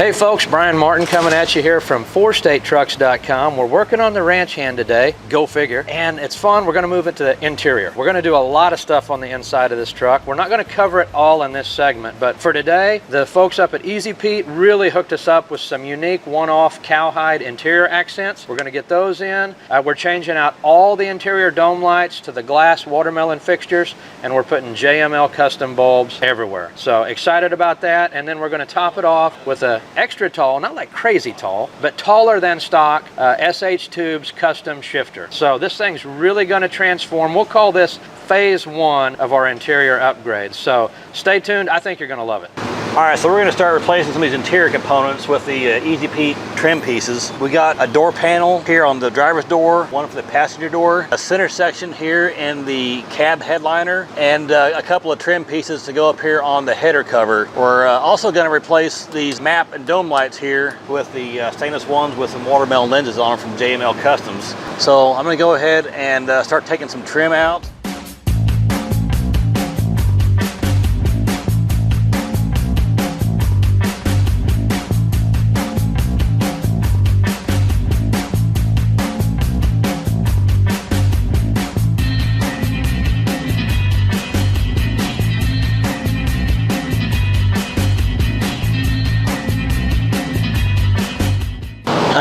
Hey folks, Brian Martin coming at you here from FourStateTrucks.com. We're working on the ranch hand today, go figure, and it's fun. We're going to move into the interior. We're going to do a lot of stuff on the inside of this truck. We're not going to cover it all in this segment, but for today, the folks up at Easy Pete really hooked us up with some unique one-off cowhide interior accents. We're going to get those in. We're changing out all the interior dome lights to the glass watermelon fixtures, and we're putting JML custom bulbs everywhere. So excited about that, and then we're going to top it off with a extra tall, not like crazy tall, but taller than stock SH Tubes custom shifter. So this thing's really going to transform. We'll call this phase one of our interior upgrades. So stay tuned. I think you're going to love it. All right, so we're going to start replacing some of these interior components with the Easy Pete trim pieces. We got a door panel here on the driver's door, one for the passenger door, a center section here in the cab headliner, and a couple of trim pieces to go up here on the header cover. We're also going to replace these map and dome lights here with the stainless ones with some watermelon lenses on them from JML Customs. So I'm going to go ahead and start taking some trim out.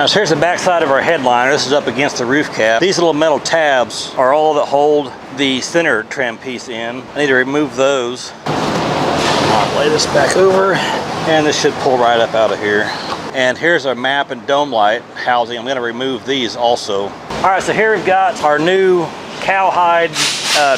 So here's the back side of our headliner. This is up against the roof cap. These little metal tabs are all that hold the center trim piece in. I need to remove those. I'll lay this back over, and this should pull right up out of here. And here's our map and dome light housing. I'm going to remove these also. All right, so here we've got our new cowhide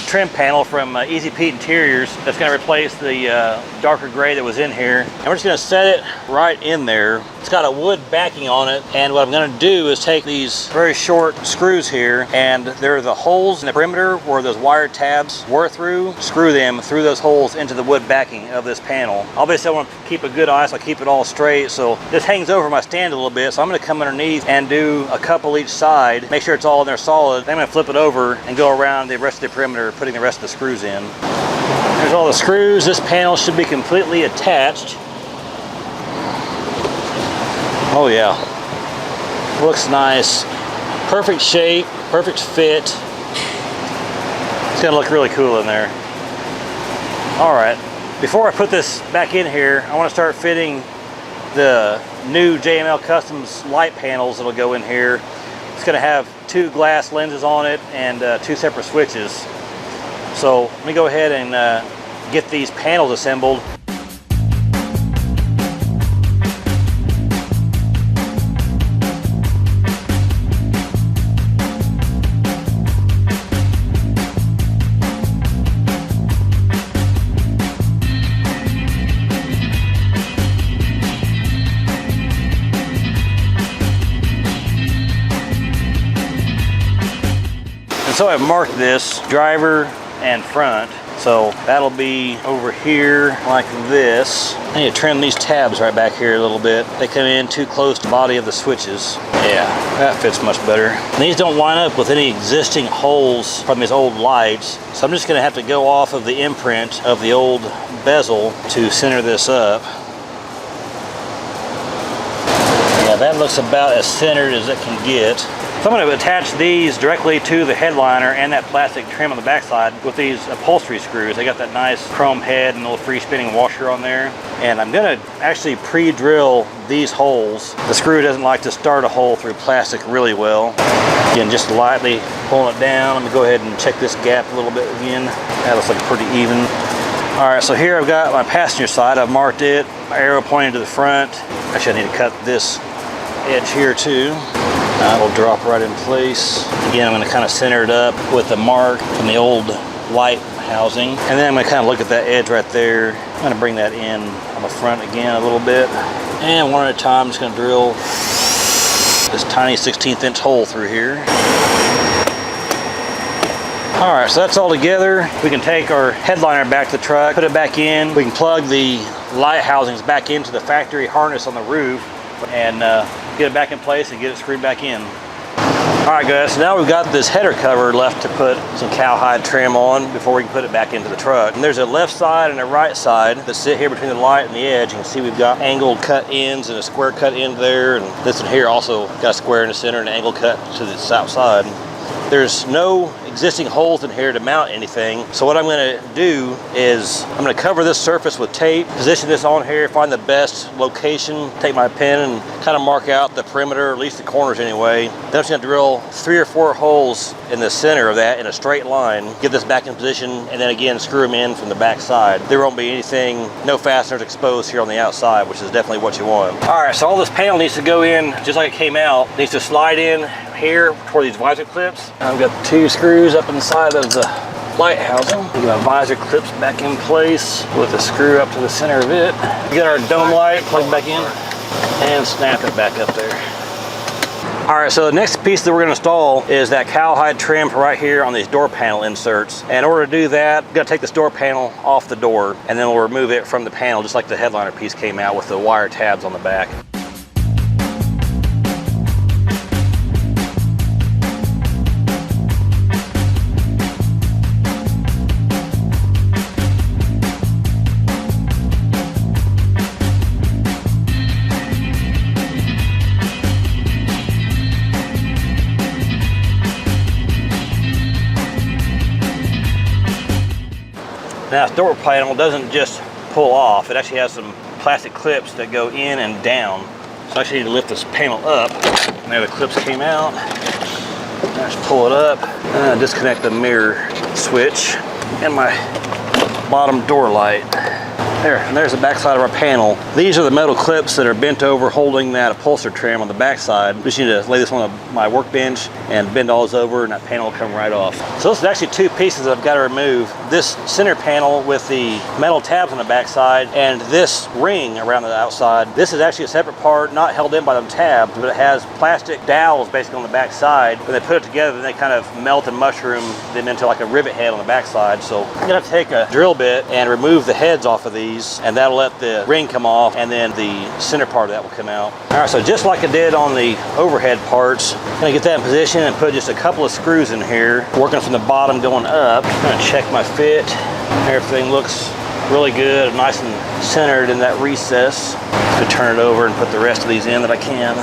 trim panel from Easy Pete Interiors that's going to replace the darker gray that was in here. And we're just going to set it right in there. It's got a wood backing on it, and what I'm going to do is take these very short screws here, and there are the holes in the perimeter where those wire tabs were through. Screw them through those holes into the wood backing of this panel. Obviously I want to keep a good eye, so I keep it all straight, so this hangs over my stand a little bit, so I'm going to come underneath and do a couple each side, make sure it's all in there solid. Then I'm going to flip it over and go around the rest of the perimeter, putting the rest of the screws in. There's all the screws. This panel should be completely attached. Oh yeah, looks nice. Perfect shape, perfect fit. It's gonna look really cool in there. All right, before I put this back in here, I want to start fitting the new JML Customs light panels that'll go in here. It's gonna have two glass lenses on it and two separate switches. So let me go ahead and get these panels assembled. And so I've marked this driver and front, so that'll be over here like this. I need to trim these tabs right back here a little bit. They come in too close to the body of the switches. Yeah, that fits much better. And these don't line up with any existing holes from these old lights, so I'm just going to have to go off of the imprint of the old bezel to center this up. Yeah, that looks about as centered as it can get. So I'm going to attach these directly to the headliner and that plastic trim on the backside with these upholstery screws. They got that nice chrome head and a little free spinning washer on there. And I'm going to actually pre-drill these holes. The screw doesn't like to start a hole through plastic really well. Again, just lightly pulling it down. I'm going to go ahead and check this gap a little bit again. That looks like pretty even. All right, so here I've got my passenger side. I've marked it, my arrow pointing to the front. Actually, I need to cut this edge here too. It'll drop right in place. Again, I'm going to kind of center it up with the mark from the old light housing. And then I'm going to kind of look at that edge right there. I'm going to bring that in on the front again a little bit. And one at a time, I'm just going to drill this tiny 16th inch hole through here. All right, so that's all together. We can take our headliner back to the truck, put it back in. We can plug the light housings back into the factory harness on the roof and get it back in place and get it screwed back in. All right guys, so now we've got this header cover left to put some cowhide trim on before we can put it back into the truck. And there's a left side and a right side that sit here between the light and the edge. You can see we've got angled cut ends and a square cut end there, and this one here also got a square in the center and an angle cut to the south side. There's no existing holes in here to mount anything. So what I'm gonna do is I'm gonna cover this surface with tape, position this on here, find the best location, take my pen and kind of mark out the perimeter, or at least the corners anyway. Then I'm just gonna drill 3 or 4 holes in the center of that in a straight line, get this back in position, and then again screw them in from the back side. There won't be anything, no fasteners exposed here on the outside, which is definitely what you want. All right, so all this panel needs to go in just like it came out. It needs to slide in here toward these visor clips. I've got 2 screws up inside of the light housing. Get my visor clips back in place with a screw up to the center of it. Get our dome light plugged back in and snap it back up there. All right, so the next piece that we're gonna install is that cowhide trim right here on these door panel inserts. And in order to do that, we're gonna take this door panel off the door and then we'll remove it from the panel just like the headliner piece came out with the wire tabs on the back. Now this door panel doesn't just pull off, it actually has some plastic clips that go in and down. So I actually need to lift this panel up. And there the clips came out. I just pull it up, and disconnect the mirror switch and my bottom door light. There, and there's the back side of our panel. These are the metal clips that are bent over holding that upholstery trim on the back side. Just need to lay this on my workbench and bend all this over and that panel will come right off. So this is actually 2 pieces I've got to remove. This center panel with the metal tabs on the back side and this ring around the outside. This is actually a separate part, not held in by them tabs, but it has plastic dowels basically on the back side. When they put it together, then they kind of melt and mushroom them into like a rivet head on the back side. So I'm gonna have to take a drill bit and remove the heads off of these, and that'll let the ring come off and then the center part of that will come out. All right, so just like I did on the overhead parts, I'm gonna get that in position and put just a couple of screws in here, working from the bottom going up. I'm gonna check my fit. Everything looks really good, nice and centered in that recess. I'm gonna turn it over and put the rest of these in that I can.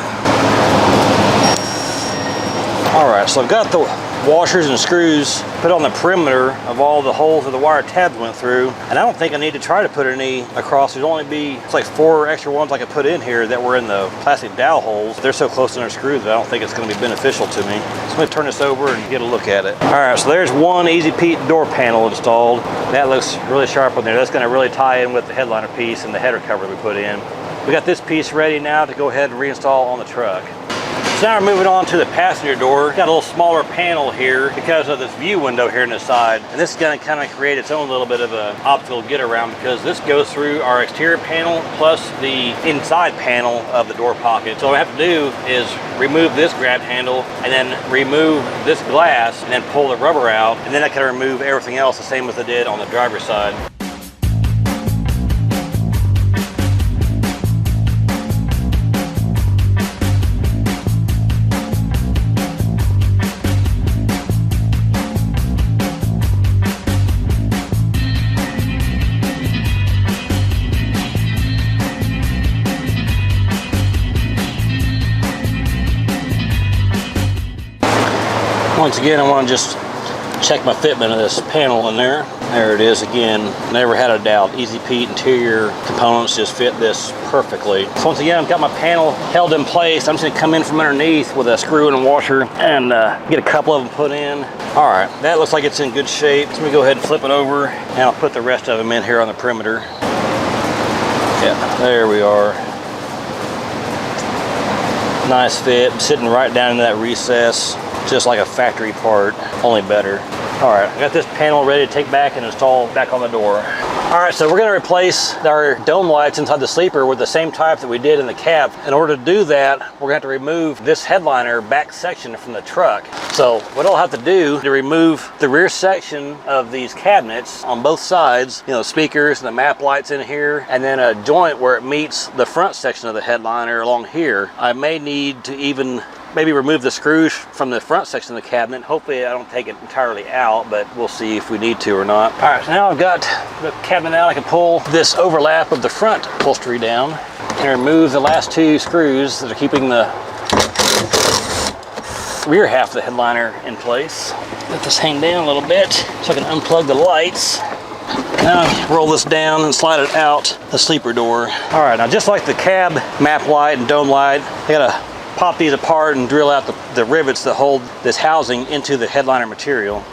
All right, so I've got the washers and screws put on the perimeter of all the holes that the wire tabs went through, and I don't think I need to try to put any across. There's only it's like 4 extra ones I could put in here that were in the plastic dowel holes. They're so close to their screws that I don't think it's going to be beneficial to me. So I'm going to turn this over and get a look at it. All right, so there's one Easy Pete door panel installed. That looks really sharp on there. That's going to really tie in with the headliner piece and the header cover we put in. We got this piece ready now to go ahead and reinstall on the truck. So now we're moving on to the passenger door. Got a little smaller panel here because of this view window here on the side. And this is going to kind of create its own little bit of an optical get around because this goes through our exterior panel plus the inside panel of the door pocket. So what I have to do is remove this grab handle and then remove this glass and then pull the rubber out. And then I can remove everything else the same as I did on the driver's side. Once again, I want to just check my fitment of this panel in there. There it is again. Never had a doubt. Easy Pete interior components just fit this perfectly. So once again, I've got my panel held in place. I'm just going to come in from underneath with a screw and a washer and get a couple of them put in. All right, that looks like it's in good shape. So let me go ahead and flip it over and I'll put the rest of them in here on the perimeter. Yeah, there we are. Nice fit, sitting right down in that recess. Just like a factory part, only better. All right, I got this panel ready to take back and install back on the door. All right, so we're gonna replace our dome lights inside the sleeper with the same type that we did in the cab. In order to do that, we're gonna have to remove this headliner back section from the truck. So what I'll have to do to remove the rear section of these cabinets on both sides, you know, speakers and the map lights in here, and then a joint where it meets the front section of the headliner along here. I may need to even maybe remove the screws from the front section of the cabinet. Hopefully I don't take it entirely out, but we'll see if we need to or not. All right, so now I've got the cabinet out. I can pull this overlap of the front upholstery down and remove the last 2 screws that are keeping the rear half of the headliner in place. Let this hang down a little bit so I can unplug the lights. Now roll this down and slide it out the sleeper door. All right, now just like the cab map light and dome light, I gotta pop these apart and drill out the rivets that hold this housing into the headliner material.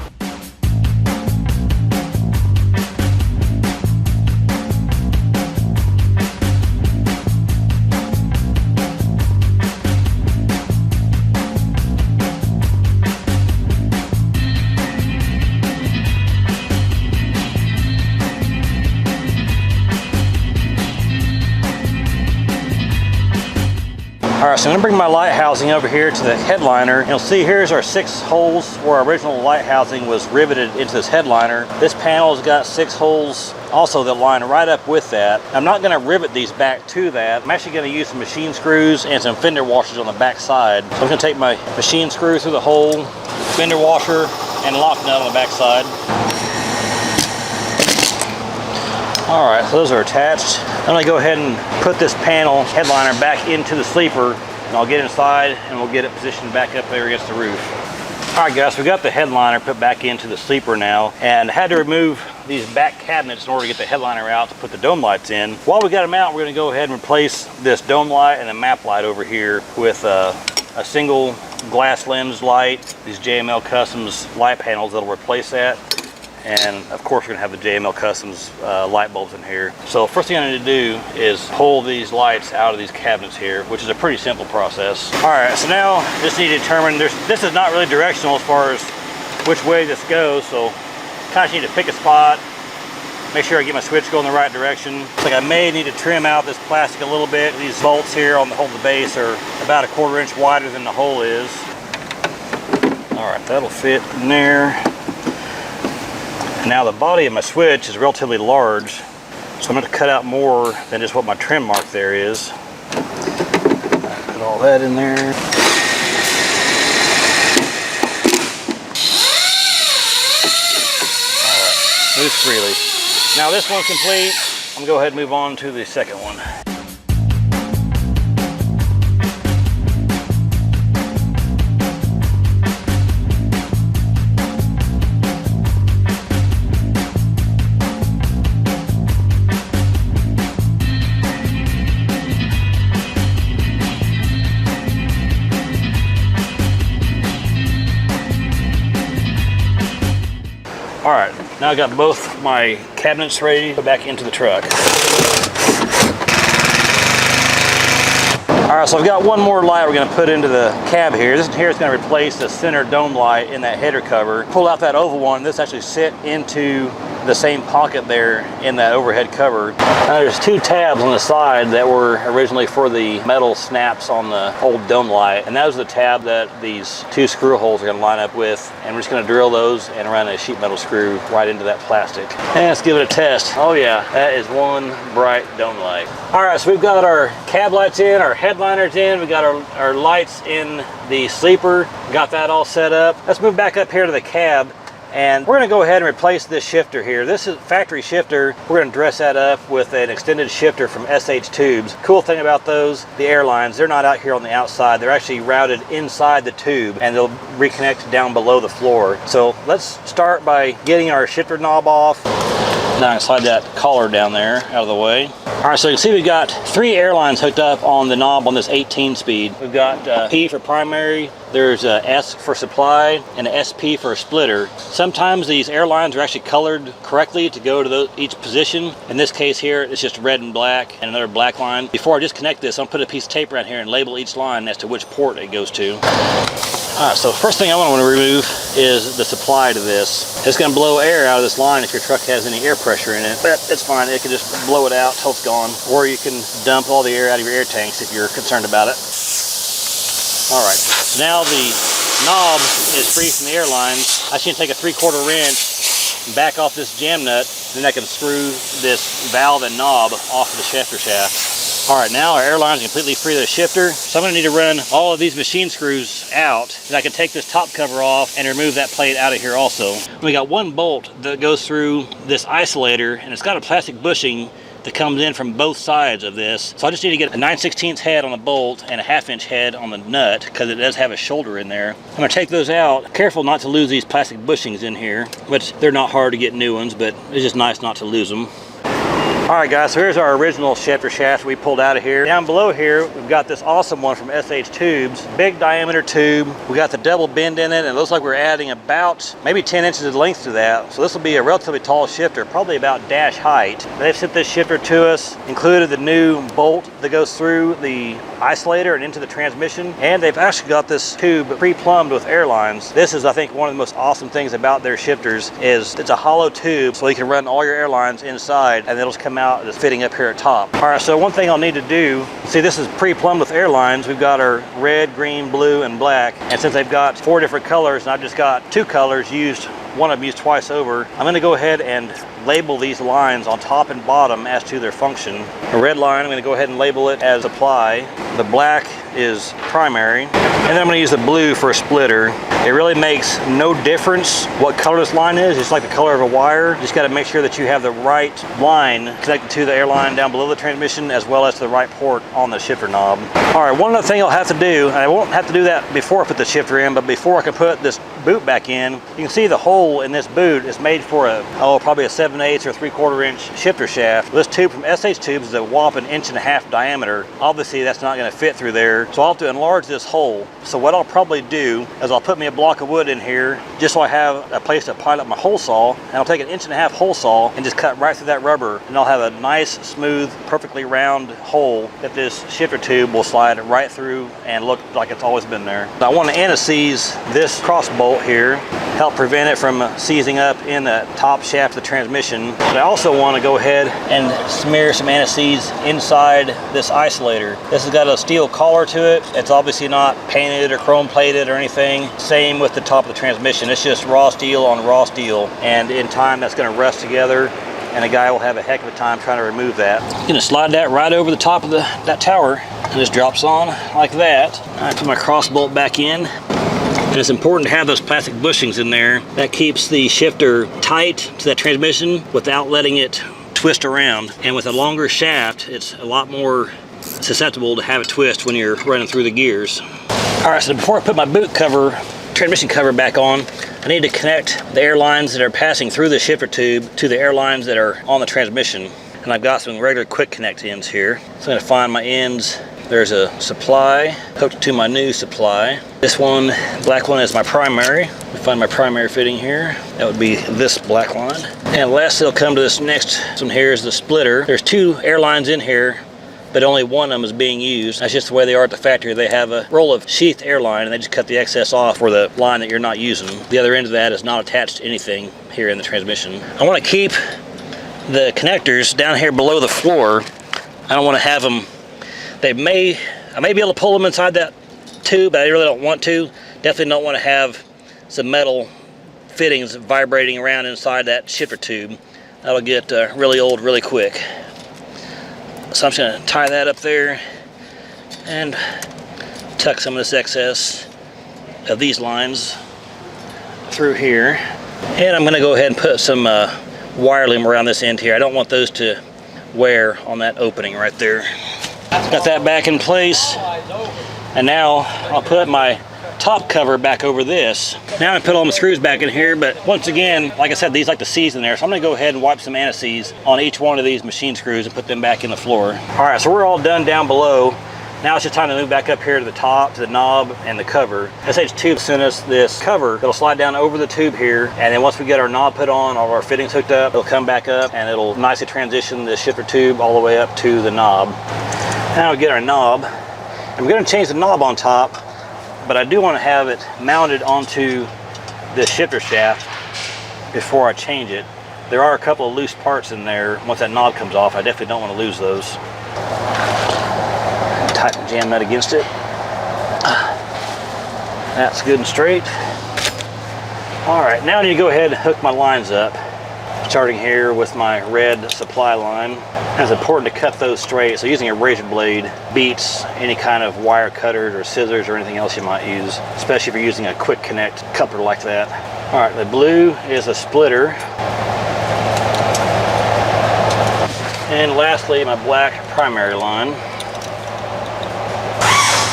All right, so I'm gonna bring my light housing over here to the headliner. You'll see here's our 6 holes where our original light housing was riveted into this headliner. This panel's got 6 holes also that line right up with that. I'm not gonna rivet these back to that. I'm actually gonna use some machine screws and some fender washers on the back side. So I'm gonna take my machine screw through the hole, fender washer, and lock nut on the back side. All right, so those are attached. I'm gonna go ahead and put this panel headliner back into the sleeper, and I'll get inside and we'll get it positioned back up there against the roof. All right guys, we got the headliner put back into the sleeper now, and had to remove these back cabinets in order to get the headliner out to put the dome lights in. While we got them out, we're gonna go ahead and replace this dome light and the map light over here with a single glass lens light, these JML Customs light panels that'll replace that. And of course we're gonna have the JML Customs light bulbs in here. So first thing I need to do is pull these lights out of these cabinets here, which is a pretty simple process. All right, so now just need to determine, this is not really directional as far as which way this goes, so kind of need to pick a spot, make sure I get my switch going the right direction. Looks like I may need to trim out this plastic a little bit. These bolts here on the hole of the base are about 1/4 inch wider than the hole is. All right, that'll fit in there. Now the body of my switch is relatively large, so I'm going to cut out more than just what my trim mark there is. Put all that in there. All right, move freely. Now this one's complete. I'm going to go ahead and move on to the second one. All right, now I got both my cabinets ready to put back into the truck. All right, so I've got one more light we're gonna put into the cab here. This here is gonna replace the center dome light in that header cover. Pull out that oval one, this actually sit into the same pocket there in that overhead cover. Now there's 2 tabs on the side that were originally for the metal snaps on the old dome light, and that was the tab that these 2 screw holes are gonna line up with, and we're just gonna drill those and run a sheet metal screw right into that plastic. And let's give it a test. Oh yeah, that is one bright dome light. All right, so we've got our cab lights in, our headliners in, we got our lights in the sleeper, got that all set up. Let's move back up here to the cab. And we're gonna go ahead and replace this shifter here. This is factory shifter. We're gonna dress that up with an extended shifter from SH Tubes. Cool thing about those, the airlines, they're not out here on the outside. They're actually routed inside the tube, and they'll reconnect down below the floor. So let's start by getting our shifter knob off. Now I can slide that collar down there out of the way. All right, so you can see we've got 3 airlines hooked up on the knob on this 18 speed. We've got P for primary, there's a S for supply, and a SP for a splitter. Sometimes these airlines are actually colored correctly to go to each position. In this case here, it's just red and black and another black line. Before I disconnect this, I'm gonna put a piece of tape around here and label each line as to which port it goes to. All right, so first thing I want to remove is the supply to this. It's going to blow air out of this line if your truck has any air pressure in it, but it's fine. It can just blow it out till it's gone, or you can dump all the air out of your air tanks if you're concerned about it. All right, so now the knob is free from the air lines. I should take a 3/4 wrench, back off this jam nut, then I can screw this valve and knob off of the shifter shaft. All right, now our airline is completely free of the shifter, so I'm going to need to run all of these machine screws out, and I can take this top cover off and remove that plate out of here also. We got one bolt that goes through this isolator, and it's got a plastic bushing that comes in from both sides of this. So I just need to get a 9/16 head on the bolt and a 1/2 inch head on the nut, because it does have a shoulder in there. I'm going to take those out. Careful not to lose these plastic bushings in here, which they're not hard to get new ones, but it's just nice not to lose them. All right guys, so here's our original shifter shaft we pulled out of here. Down below here, we've got this awesome one from SH Tubes. Big diameter tube. We got the double bend in it, and it looks like we're adding about maybe 10 inches of length to that. So this will be a relatively tall shifter, probably about dash height. They've sent this shifter to us, included the new bolt that goes through the isolator and into the transmission, and they've actually got this tube pre-plumbed with airlines. This is, I think, one of the most awesome things about their shifters is it's a hollow tube, so you can run all your airlines inside, and it'll just come out just fitting up here at top. All right, so one thing I'll need to do, see, this is pre-plumbed with airlines. We've got our red, green, blue, and black, and since they've got 4 different colors, and I've just got 2 colors used, one I've used twice over, I'm gonna go ahead and label these lines on top and bottom as to their function. The red line, I'm gonna go ahead and label it as supply. The black is primary, and then I'm gonna use the blue for a splitter. It really makes no difference what color this line is. It's like the color of a wire. You just gotta make sure that you have the right line connected to the airline down below the transmission, as well as to the right port on the shifter knob. All right, one other thing I'll have to do, and I won't have to do that before I put the shifter in, but before I can put this boot back in, you can see the hole in this boot is made for probably a 7/8 or 3/4 inch shifter shaft. This tube from SH Tubes is a whopping 1.5 inch diameter. Obviously that's not gonna fit through there, so I'll have to enlarge this hole. So what I'll probably do is I'll put me a block of wood in here, just so I have a place to pile up my hole saw, and I'll take an 1.5 inch hole saw and just cut right through that rubber, and I'll have a nice, smooth, perfectly round hole that this shifter tube will slide right through and look like it's always been there. I want to anti-seize this cross bolt here, help prevent it from seizing up in the top shaft of the transmission. But I also want to go ahead and smear some anti-seize inside this isolator. This has got a steel collar to it. It's obviously not painted or chrome plated or anything. Same with the top of the transmission. It's just raw steel on raw steel, and in time that's going to rust together, and a guy will have a heck of a time trying to remove that. I'm gonna slide that right over the top of that tower, and just drops on like that. I put my cross bolt back in. And it's important to have those plastic bushings in there. That keeps the shifter tight to that transmission without letting it twist around. And with a longer shaft, it's a lot more susceptible to have a twist when you're running through the gears. All right, so before I put my boot cover, transmission cover back on, I need to connect the air lines that are passing through the shifter tube to the air lines that are on the transmission. And I've got some regular quick connect ends here. So I'm gonna find my ends. There's a supply hooked to my new supply. This one, black one, is my primary. I find my primary fitting here. That would be this black line. And last it'll come to this next one here is the splitter. There's 2 air lines in here, but only one of them is being used. That's just the way they are at the factory. They have a roll of sheathed airline, and they just cut the excess off for the line that you're not using. The other end of that is not attached to anything here in the transmission. I want to keep the connectors down here below the floor. I don't want to have them, I may be able to pull them inside that tube, but I really don't want to. Definitely don't want to have some metal fittings vibrating around inside that shifter tube. That'll get really old really quick. So I'm just going to tie that up there and tuck some of this excess of these lines through here. And I'm going to go ahead and put some wire loom around this end here. I don't want those to wear on that opening right there. Got that back in place. And now I'll put my top cover back over this. Now I put all my screws back in here, but once again, like I said, these like to seize in there, so I'm gonna go ahead and wipe some anti-seize on each one of these machine screws and put them back in the floor. All right, so we're all done down below. Now it's just time to move back up here to the top, to the knob and the cover. SH Tube sent us this cover. It'll slide down over the tube here, and then once we get our knob put on, all of our fittings hooked up, it'll come back up and it'll nicely transition the shifter tube all the way up to the knob. Now we get our knob. I'm gonna change the knob on top, but I do want to have it mounted onto this shifter shaft before I change it. There are a couple of loose parts in there. Once that knob comes off, I definitely don't want to lose those. Tighten, jam that against it. That's good and straight. All right, now I need to go ahead and hook my lines up. Start Starting here with my red supply line. And it's important to cut those straight, so using a razor blade beats any kind of wire cutters or scissors or anything else you might use, especially if you're using a quick connect coupler like that. All right, the blue is a splitter. And lastly, my black primary line.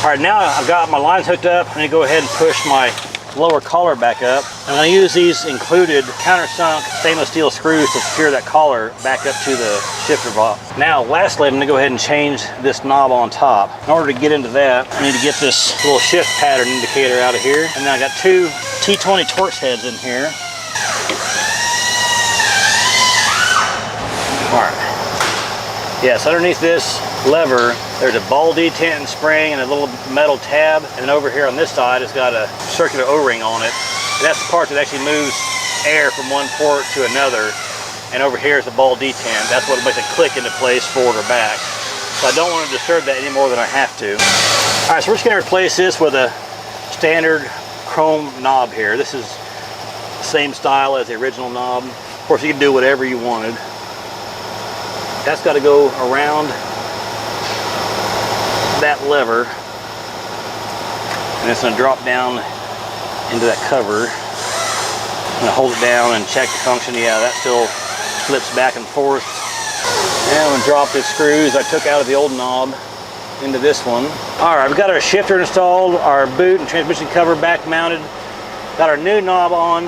All right, now I've got my lines hooked up. I'm gonna go ahead and push my lower collar back up. I'm gonna use these included countersunk stainless steel screws to secure that collar back up to the shifter box. Now, lastly, I'm gonna go ahead and change this knob on top. In order to get into that, I need to get this little shift pattern indicator out of here. And then I got two T20 Torx heads in here. All right. Yes, underneath this lever, there's a ball detent spring and a little metal tab. And then over here on this side, it's got a circular O-ring on it. And that's the part that actually moves air from one port to another. And over here is the ball detent. That's what makes it click into place forward or back. So I don't want to disturb that any more than I have to. All right, so we're just going to replace this with a standard chrome knob here. This is the same style as the original knob. Of course, you can do whatever you wanted. That's got to go around that lever, and it's going to drop down into that cover. I'm going to hold it down and check the function. Yeah, that still flips back and forth. And I'm going to drop the screws I took out of the old knob into this one. All right, we've got our shifter installed, our boot and transmission cover back mounted, got our new knob on.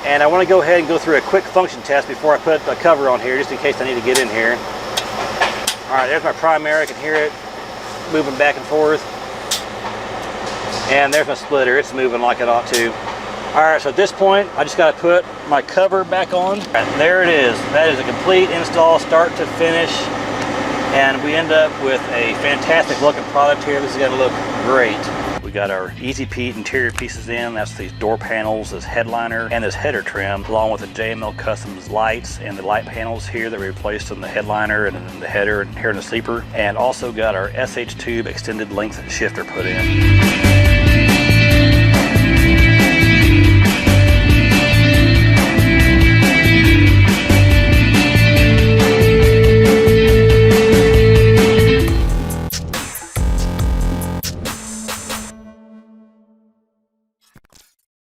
And I want to go ahead and go through a quick function test before I put the cover on here, just in case I need to get in here. All right, there's my primary. I can hear it moving back and forth. And there's my splitter. It's moving like it ought to. All right, so at this point, I just got to put my cover back on. And there it is. That is a complete install, start to finish. And we end up with a fantastic looking product here. This is going to look great. We got our Easy Pete interior pieces in. That's these door panels, this headliner, and this header trim, along with the JML Customs lights and the light panels here that we replaced in the headliner and in the header and here in the sleeper. And also got our SH tube extended length shifter put in.